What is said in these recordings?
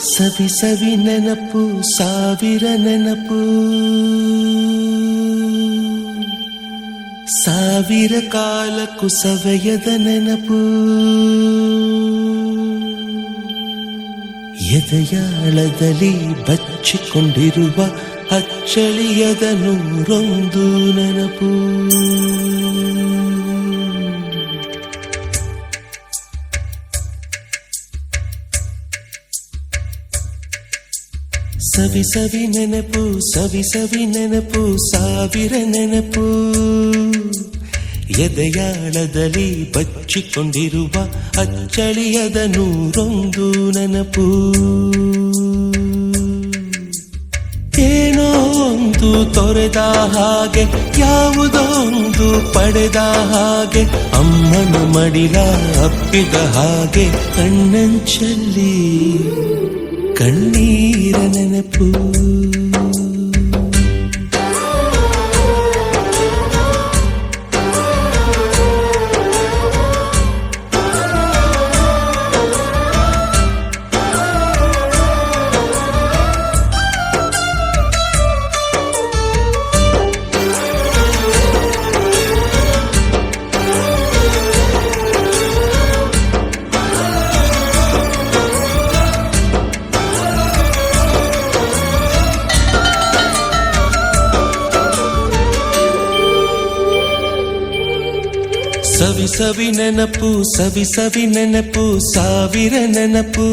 ಸವಿ ಸವಿ ನೆನಪು ಸಾವಿರ ನೆನಪು ಸಾವಿರ ಕಾಲಕ್ಕೂ ಸವೆಯದ ನೆನಪು ಎದೆಯಾಳದಲ್ಲಿ ಬಚ್ಚಿಕೊಂಡಿರುವ ಅಚ್ಚಳಿಯದ ನೂರೊಂದು ನೆನಪು ಸವಿ ಸವಿ ನೆನಪು ಸವಿ ಸವಿ ನೆನಪು ಸಾವಿರ ನೆನಪು ಎದೆಯಾಳದಲ್ಲಿ ಬಚ್ಚಿಕೊಂಡಿರುವ ಅಚ್ಚಳಿಯದ ನೂರೊಂದು ನೆನಪು ಏನೋ ಒಂದು ತೊರೆದ ಹಾಗೆ ಯಾವುದೋ ಒಂದು ಪಡೆದ ಹಾಗೆ ಅಮ್ಮನ ಮಡಿಲ ಅಪ್ಪಿದ ಹಾಗೆ ಕಣ್ಣಂಚಲ್ಲಿ ಕಣ್ಣೀರ ನೆನಪು ಸವಿ ಸವಿ ನೆನಪು ಸವಿ ಸವಿ ನೆನಪು ಸಾವಿರ ನೆನಪು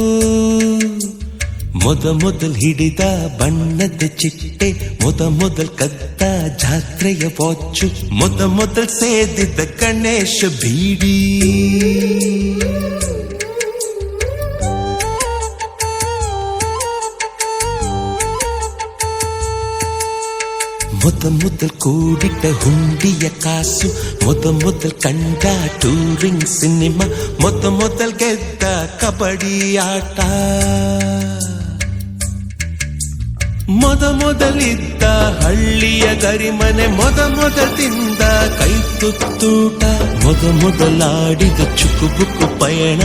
ಮೊದಲ್ ಹಿಡಿದ ಬಣ್ಣದ ಚಿಟ್ಟೆ ಮೊದಲ್ ಕದ್ದ ಜಾತ್ರೆಯ ವಾಚು ಮೊದಲ್ ಸೇದಿದ್ದ ಗಣೇಶ ಬೀಡಿ ಮೊದಲ್ ಕೂಡಿಟ್ಟ ಹುಂಡಿಯ ಕಾಸು ಮೊದಲ್ ಕಂಡ ಟೂರಿಂಗ್ ಸಿನಿಮಾ ಮೊದಲ್ ಗೆದ್ದ ಕಬಡ್ಡಿ ಆಟ ಮೊದಲಿದ್ದ ಹಳ್ಳಿಯ ಗರಿಮನೆ ಮೊದಲ್ ತಿಂದ ಕೈ ತುತ್ತೂಟ ಮೊದಲಾಡಿದ ಚುಕುಬುಕು ಪಯಣ